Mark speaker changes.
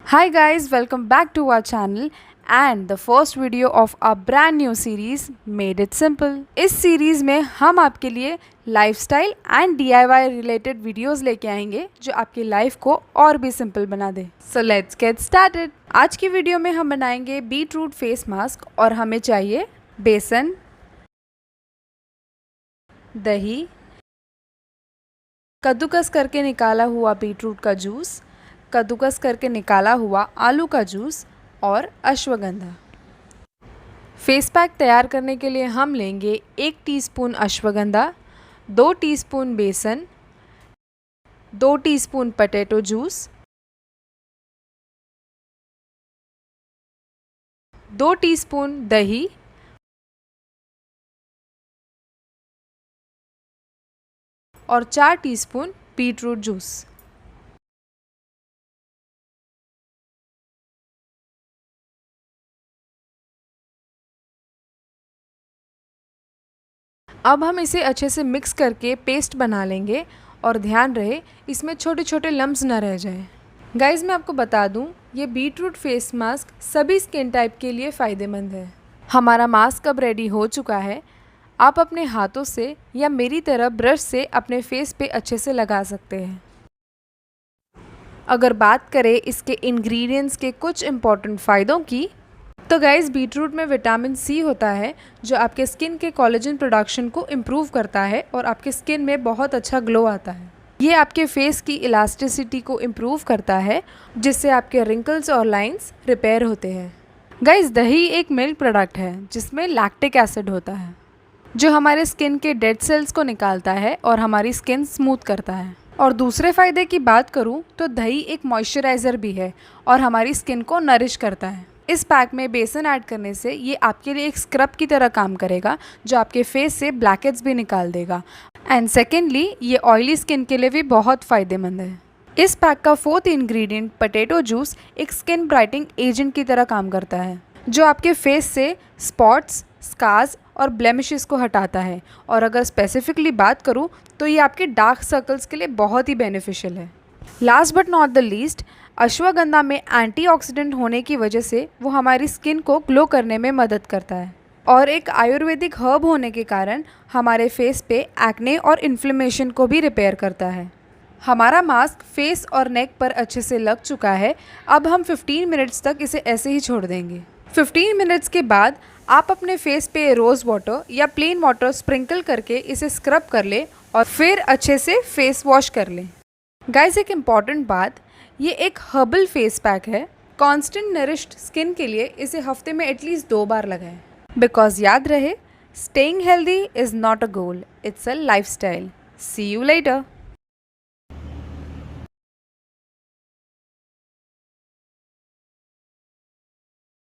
Speaker 1: Hi guys, welcome back to our channel and the first video of our brand new series Made It Simple. इस series में हम आपके लिए lifestyle and DIY related videos लेके आएंगे जो आपकी लाइफ को और भी सिंपल बना दे। So let's get started. आज की वीडियो में हम बनाएंगे बीट रूट फेस मास्क और हमें चाहिए बेसन, दही, कद्दूकस करके निकाला हुआ बीट रूट का जूस, कद्दूकस करके निकाला हुआ आलू का जूस और अश्वगंधा। फेस पैक तैयार करने के लिए हम लेंगे 1 टीस्पून अश्वगंधा, 2 टीस्पून बेसन, 2 टीस्पून पोटैटो जूस, 2 टीस्पून दही और 4 टीस्पून बीट रूट जूस। अब हम इसे अच्छे से मिक्स करके पेस्ट बना लेंगे और ध्यान रहे इसमें छोटे छोटे लम्ब्स ना रह जाएं। गाइज़ मैं आपको बता दूं ये बीट रूट फेस मास्क सभी स्किन टाइप के लिए फ़ायदेमंद है। हमारा मास्क अब रेडी हो चुका है। आप अपने हाथों से या मेरी तरह ब्रश से अपने फेस पे अच्छे से लगा सकते हैं। अगर बात करें इसके इंग्रेडिएंट्स के कुछ इम्पॉर्टेंट फ़ायदों की तो गाइस बीटरूट में विटामिन सी होता है जो आपके स्किन के कोलेजन प्रोडक्शन को इम्प्रूव करता है और आपके स्किन में बहुत अच्छा ग्लो आता है। ये आपके फेस की इलास्टिसिटी को इम्प्रूव करता है जिससे आपके रिंकल्स और लाइंस रिपेयर होते हैं। गाइस दही एक मिल्क प्रोडक्ट है जिसमें लैक्टिक एसिड होता है जो हमारे स्किन के डेड सेल्स को निकालता है और हमारी स्किन स्मूथ करता है। और दूसरे फ़ायदे की बात करूँ तो दही एक मॉइस्चराइज़र भी है और हमारी स्किन को नरिश करता है। इस पैक में बेसन ऐड करने से ये आपके लिए एक स्क्रब की तरह काम करेगा जो आपके फेस से ब्लैकहेड्स भी निकाल देगा। एंड सेकेंडली ये ऑयली स्किन के लिए भी बहुत फ़ायदेमंद है। इस पैक का 4th इंग्रेडिएंट पोटैटो जूस एक स्किन ब्राइटनिंग एजेंट की तरह काम करता है जो आपके फेस से स्पॉट्स, स्कार्स और ब्लेमिशेस को हटाता है। और अगर स्पेसिफिकली बात करूँ तो ये आपके डार्क सर्कल्स के लिए बहुत ही बेनिफिशियल है। Last but not the least, ashwagandha में एंटीऑक्सीडेंट होने की वजह से वो हमारी स्किन को ग्लो करने में मदद करता है और एक आयुर्वेदिक हर्ब होने के कारण हमारे फेस पे एक्ने और इन्फ्लेमेशन को भी रिपेयर करता है। हमारा मास्क फेस और नेक पर अच्छे से लग चुका है। अब हम 15 मिनट्स तक इसे ऐसे ही छोड़ देंगे। 15 मिनट्स के बाद आप अपने फेस पे रोज़ वाटर या प्लेन वाटर स्प्रिंकल करके इसे स्क्रब कर लें और फिर अच्छे से फेस वॉश कर लें। गाइस एक इम्पॉर्टेंट बात, ये एक हर्बल फेस पैक है। कांस्टेंट नरिश्ड स्किन के लिए इसे हफ्ते में एटलीस्ट 2 बार लगाएं। बिकॉज याद रहे, staying healthy is not a goal, it's a lifestyle. See you letter.